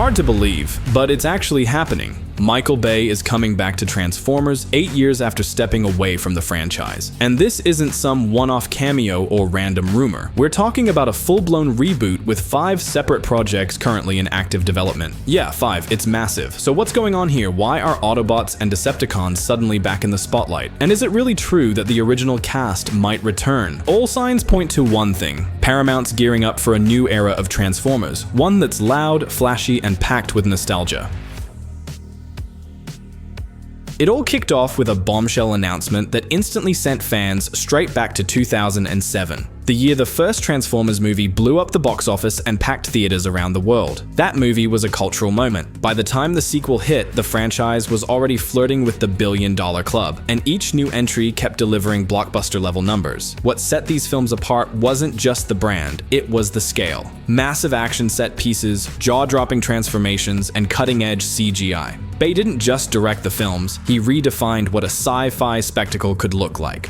Hard to believe, but it's actually happening. Michael Bay is coming back to Transformers 8 years after stepping away from the franchise. And this isn't some one-off cameo or random rumor. We're talking about a full-blown reboot with 5 separate projects currently in active development. Yeah, 5, it's massive. So what's going on here? Why are Autobots and Decepticons suddenly back in the spotlight? And is it really true that the original cast might return? All signs point to one thing. Paramount's gearing up for a new era of Transformers, one that's loud, flashy, and packed with nostalgia. It all kicked off with a bombshell announcement that instantly sent fans straight back to 2007. The year the first Transformers movie blew up the box office and packed theaters around the world. That movie was a cultural moment. By the time the sequel hit, the franchise was already flirting with the billion-dollar club, and each new entry kept delivering blockbuster-level numbers. What set these films apart wasn't just the brand, it was the scale. Massive action set pieces, jaw-dropping transformations, and cutting-edge CGI. Bay didn't just direct the films, he redefined what a sci-fi spectacle could look like.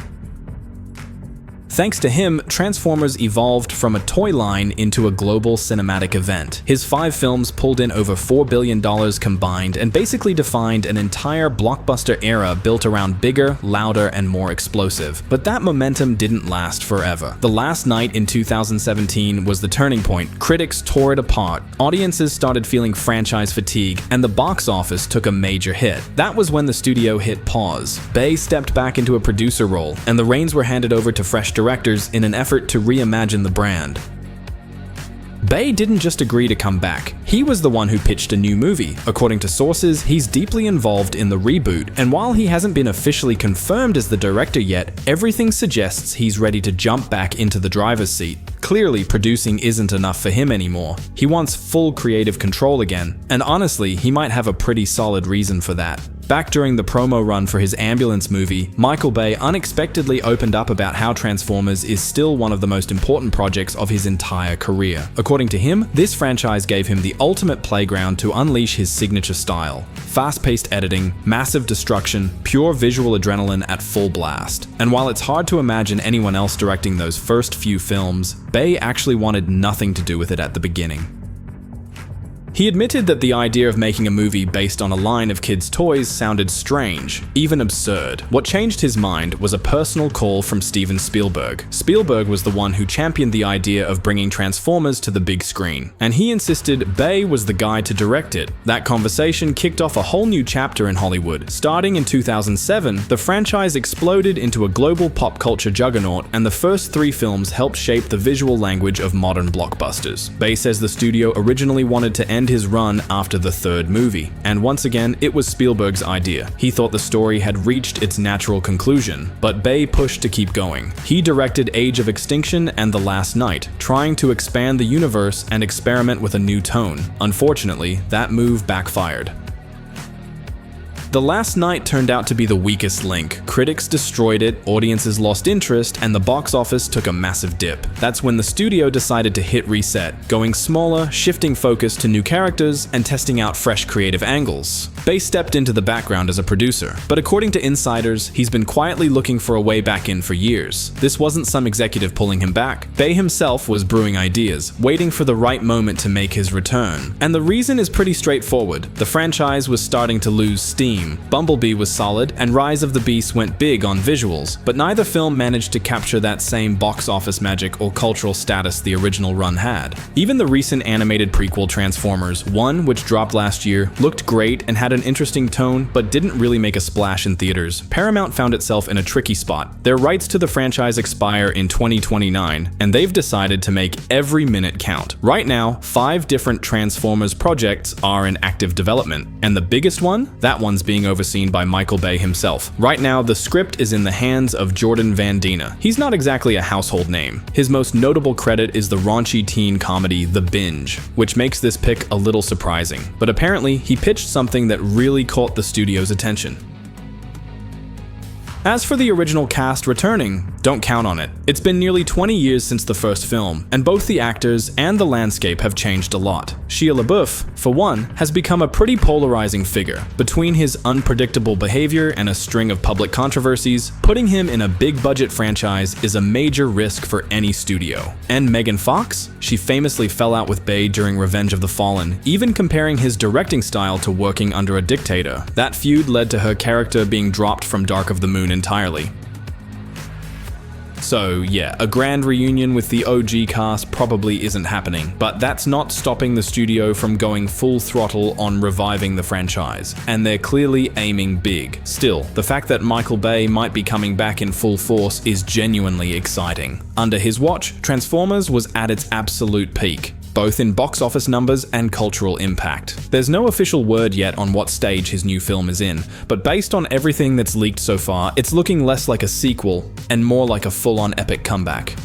Thanks to him, Transformers evolved from a toy line into a global cinematic event. His 5 films pulled in over $4 billion combined and basically defined an entire blockbuster era built around bigger, louder, and more explosive. But that momentum didn't last forever. The last night in 2017 was the turning point. Critics tore it apart, audiences started feeling franchise fatigue, and the box office took a major hit. That was when the studio hit pause. Bay stepped back into a producer role, and the reins were handed over to fresh directors in an effort to reimagine the brand. Bay didn't just agree to come back, he was the one who pitched a new movie. According to sources, he's deeply involved in the reboot, and while he hasn't been officially confirmed as the director yet, everything suggests he's ready to jump back into the driver's seat. Clearly, producing isn't enough for him anymore. He wants full creative control again, and honestly, he might have a pretty solid reason for that. Back during the promo run for his Ambulance movie, Michael Bay unexpectedly opened up about how Transformers is still one of the most important projects of his entire career. According to him, this franchise gave him the ultimate playground to unleash his signature style. Fast-paced editing, massive destruction, pure visual adrenaline at full blast. And while it's hard to imagine anyone else directing those first few films, Bay actually wanted nothing to do with it at the beginning. He admitted that the idea of making a movie based on a line of kids' toys sounded strange, even absurd. What changed his mind was a personal call from Steven Spielberg. Spielberg was the one who championed the idea of bringing Transformers to the big screen, and he insisted Bay was the guy to direct it. That conversation kicked off a whole new chapter in Hollywood. Starting in 2007, the franchise exploded into a global pop culture juggernaut, and the first 3 films helped shape the visual language of modern blockbusters. Bay says the studio originally wanted to end his run after the 3rd movie, and once again, it was Spielberg's idea. He thought the story had reached its natural conclusion, but Bay pushed to keep going. He directed Age of Extinction and The Last Night, trying to expand the universe and experiment with a new tone. Unfortunately, that move backfired. The Last Night turned out to be the weakest link. Critics destroyed it, audiences lost interest, and the box office took a massive dip. That's when the studio decided to hit reset, going smaller, shifting focus to new characters, and testing out fresh creative angles. Bay stepped into the background as a producer, but according to insiders, he's been quietly looking for a way back in for years. This wasn't some executive pulling him back. Bay himself was brewing ideas, waiting for the right moment to make his return. And the reason is pretty straightforward. The franchise was starting to lose steam. Bumblebee was solid, and Rise of the Beast went big on visuals, but neither film managed to capture that same box office magic or cultural status the original run had. Even the recent animated prequel Transformers 1, which dropped last year, looked great and had an interesting tone, but didn't really make a splash in theaters. Paramount found itself in a tricky spot. Their rights to the franchise expire in 2029, and they've decided to make every minute count. Right now, 5 different Transformers projects are in active development, and the biggest one? That one's being overseen by Michael Bay himself. Right now, the script is in the hands of Jordan Van Dina. He's not exactly a household name. His most notable credit is the raunchy teen comedy The Binge, which makes this pick a little surprising. But apparently, he pitched something that really caught the studio's attention. As for the original cast returning, don't count on it. It's been nearly 20 years since the first film, and both the actors and the landscape have changed a lot. Shia LaBeouf, for one, has become a pretty polarizing figure. Between his unpredictable behavior and a string of public controversies, putting him in a big-budget franchise is a major risk for any studio. And Megan Fox? She famously fell out with Bay during Revenge of the Fallen, even comparing his directing style to working under a dictator. That feud led to her character being dropped from Dark of the Moon entirely. So yeah, a grand reunion with the OG cast probably isn't happening, but that's not stopping the studio from going full throttle on reviving the franchise, and they're clearly aiming big. Still, the fact that Michael Bay might be coming back in full force is genuinely exciting. Under his watch, Transformers was at its absolute peak, both in box office numbers and cultural impact. There's no official word yet on what stage his new film is in, but based on everything that's leaked so far, it's looking less like a sequel and more like a full-on epic comeback.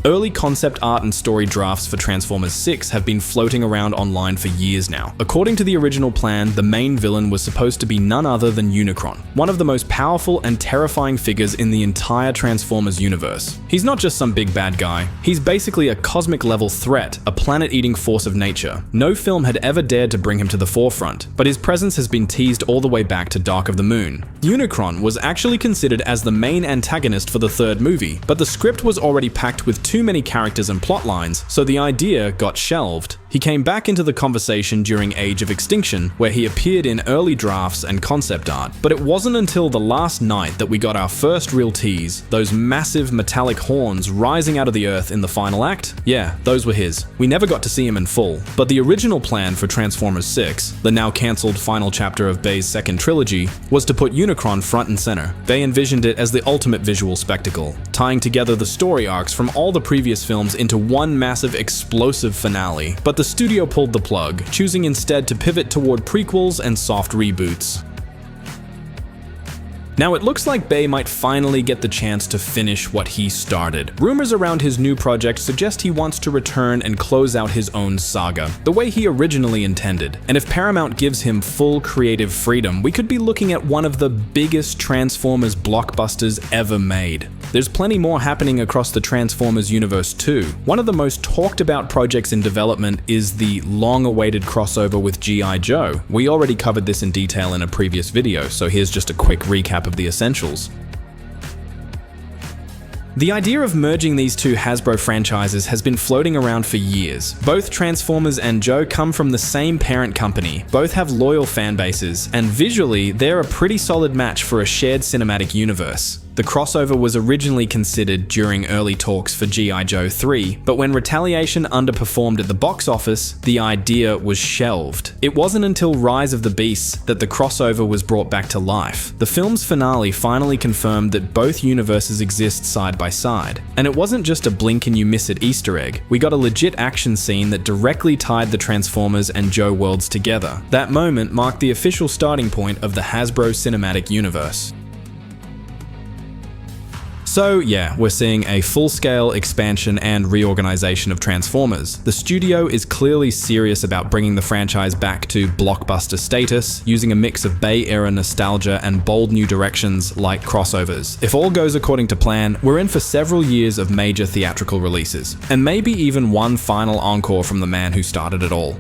Early concept art and story drafts for Transformers 6 have been floating around online for years now. According to the original plan, the main villain was supposed to be none other than Unicron, one of the most powerful and terrifying figures in the entire Transformers universe. He's not just some big bad guy, he's basically a cosmic-level threat, a planet-eating force of nature. No film had ever dared to bring him to the forefront, but his presence has been teased all the way back to Dark of the Moon. Unicron was actually considered as the main antagonist for the third movie, but the script was already packed with too many characters and plot lines, so the idea got shelved. He came back into the conversation during Age of Extinction, where he appeared in early drafts and concept art, but it wasn't until the last night that we got our first real tease, those massive metallic horns rising out of the earth in the final act. Yeah, those were his. We never got to see him in full, but the original plan for Transformers 6, the now cancelled final chapter of Bay's second trilogy, was to put Unicron front and center. Bay envisioned it as the ultimate visual spectacle, tying together the story arcs from all the previous films into one massive explosive finale, but the studio pulled the plug, choosing instead to pivot toward prequels and soft reboots. Now it looks like Bay might finally get the chance to finish what he started. Rumors around his new project suggest he wants to return and close out his own saga, the way he originally intended. And if Paramount gives him full creative freedom, we could be looking at one of the biggest Transformers blockbusters ever made. There's plenty more happening across the Transformers universe too. One of the most talked about projects in development is the long-awaited crossover with G.I. Joe. We already covered this in detail in a previous video, so here's just a quick recap of the essentials. The idea of merging these two Hasbro franchises has been floating around for years. Both Transformers and Joe come from the same parent company, both have loyal fan bases, and visually, they're a pretty solid match for a shared cinematic universe. The crossover was originally considered during early talks for G.I. Joe 3, but when Retaliation underperformed at the box office, the idea was shelved. It wasn't until Rise of the Beasts that the crossover was brought back to life. The film's finale finally confirmed that both universes exist side by side. And it wasn't just a blink and you miss it Easter egg. We got a legit action scene that directly tied the Transformers and Joe worlds together. That moment marked the official starting point of the Hasbro Cinematic Universe. So yeah, we're seeing a full-scale expansion and reorganization of Transformers. The studio is clearly serious about bringing the franchise back to blockbuster status, using a mix of Bay-era nostalgia and bold new directions like crossovers. If all goes according to plan, we're in for several years of major theatrical releases, and maybe even one final encore from the man who started it all.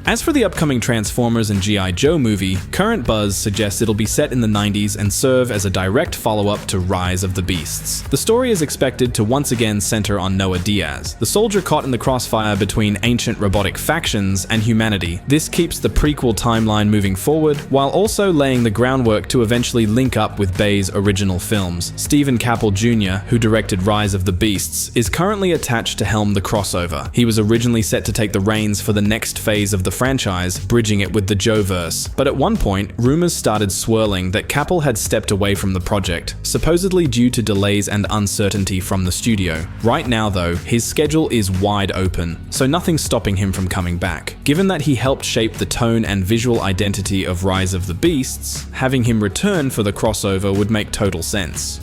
As for the upcoming Transformers and G.I. Joe movie, current buzz suggests it'll be set in the 90s and serve as a direct follow-up to Rise of the Beasts. The story is expected to once again center on Noah Diaz, the soldier caught in the crossfire between ancient robotic factions and humanity. This keeps the prequel timeline moving forward, while also laying the groundwork to eventually link up with Bay's original films. Stephen Caple Jr., who directed Rise of the Beasts, is currently attached to helm the crossover. He was originally set to take the reins for the next phase of the franchise, bridging it with the Joe-verse. But at one point, rumors started swirling that Caple had stepped away from the project, supposedly due to delays and uncertainty from the studio. Right now though, his schedule is wide open, so nothing's stopping him from coming back. Given that he helped shape the tone and visual identity of Rise of the Beasts, having him return for the crossover would make total sense.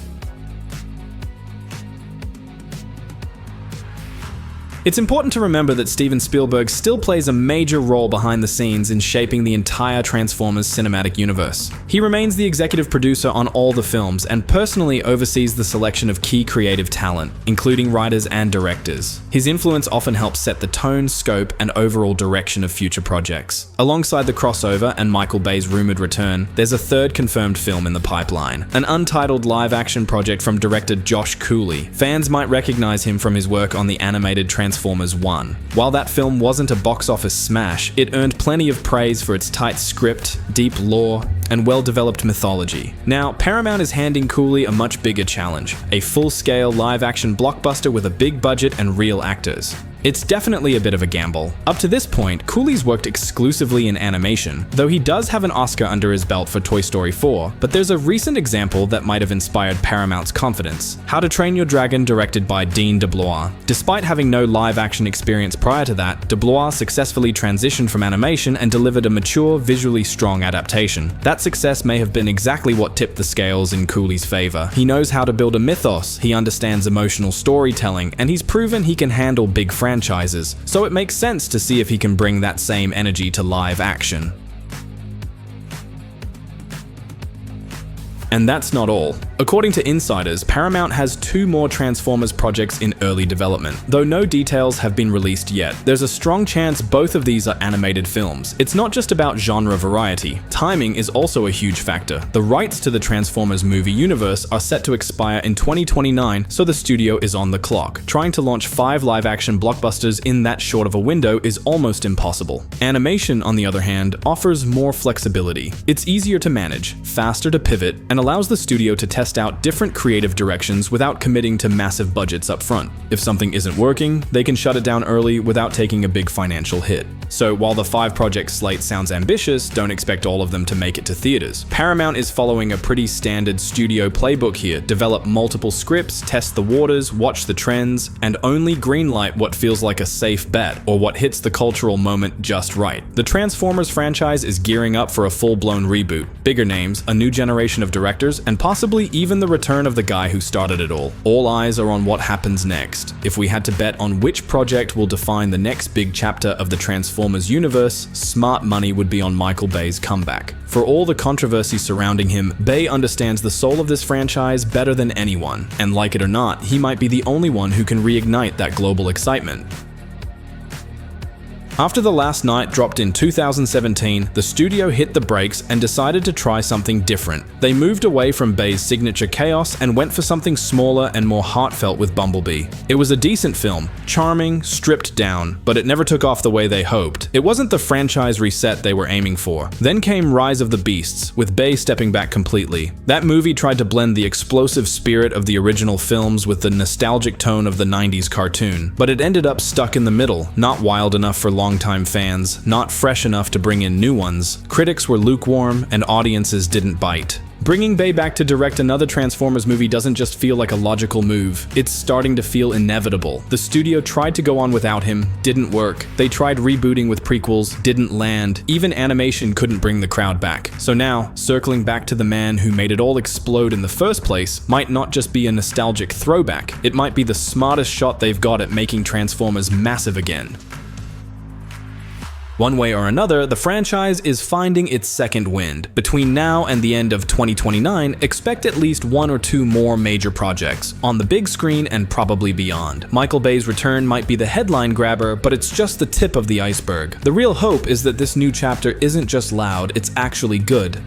It's important to remember that Steven Spielberg still plays a major role behind the scenes in shaping the entire Transformers cinematic universe. He remains the executive producer on all the films and personally oversees the selection of key creative talent, including writers and directors. His influence often helps set the tone, scope, and overall direction of future projects. Alongside the crossover and Michael Bay's rumored return, there's a third confirmed film in the pipeline, an untitled live-action project from director Josh Cooley. Fans might recognize him from his work on the animated Transformers 1. While that film wasn't a box office smash, it earned plenty of praise for its tight script, deep lore, and well-developed mythology. Now, Paramount is handing Cooley a much bigger challenge, a full-scale live-action blockbuster with a big budget and real actors. It's definitely a bit of a gamble. Up to this point, Cooley's worked exclusively in animation, though he does have an Oscar under his belt for Toy Story 4, but there's a recent example that might have inspired Paramount's confidence. How to Train Your Dragon, directed by Dean DeBlois. Despite having no live-action experience prior to that, DeBlois successfully transitioned from animation and delivered a mature, visually strong adaptation. That success may have been exactly what tipped the scales in Cooley's favor. He knows how to build a mythos, he understands emotional storytelling, and he's proven he can handle big franchises, so it makes sense to see if he can bring that same energy to live action. And that's not all. According to insiders, Paramount has 2 more Transformers projects in early development, though no details have been released yet. There's a strong chance both of these are animated films. It's not just about genre variety. Timing is also a huge factor. The rights to the Transformers movie universe are set to expire in 2029, so the studio is on the clock. Trying to launch 5 live-action blockbusters in that short of a window is almost impossible. Animation, on the other hand, offers more flexibility. It's easier to manage, faster to pivot, and allows the studio to test out different creative directions without committing to massive budgets up front. If something isn't working, they can shut it down early without taking a big financial hit. So while the 5-project slate sounds ambitious, don't expect all of them to make it to theaters. Paramount is following a pretty standard studio playbook here: develop multiple scripts, test the waters, watch the trends, and only greenlight what feels like a safe bet, or what hits the cultural moment just right. The Transformers franchise is gearing up for a full-blown reboot, bigger names, a new generation of directors, and possibly even the return of the guy who started it all. All eyes are on what happens next. If we had to bet on which project will define the next big chapter of the Transformers universe, smart money would be on Michael Bay's comeback. For all the controversy surrounding him, Bay understands the soul of this franchise better than anyone, and like it or not, he might be the only one who can reignite that global excitement. After The Last Night dropped in 2017, the studio hit the brakes and decided to try something different. They moved away from Bay's signature chaos and went for something smaller and more heartfelt with Bumblebee. It was a decent film, charming, stripped down, but it never took off the way they hoped. It wasn't the franchise reset they were aiming for. Then came Rise of the Beasts, with Bay stepping back completely. That movie tried to blend the explosive spirit of the original films with the nostalgic tone of the 90s cartoon, but it ended up stuck in the middle, not wild enough for longtime fans, not fresh enough to bring in new ones. Critics were lukewarm, and audiences didn't bite. Bringing Bay back to direct another Transformers movie doesn't just feel like a logical move, it's starting to feel inevitable. The studio tried to go on without him, didn't work. They tried rebooting with prequels, didn't land. Even animation couldn't bring the crowd back. So now, circling back to the man who made it all explode in the first place might not just be a nostalgic throwback, it might be the smartest shot they've got at making Transformers massive again. One way or another, the franchise is finding its second wind. Between now and the end of 2029, expect at least 1 or 2 more major projects, on the big screen and probably beyond. Michael Bay's return might be the headline grabber, but it's just the tip of the iceberg. The real hope is that this new chapter isn't just loud, it's actually good.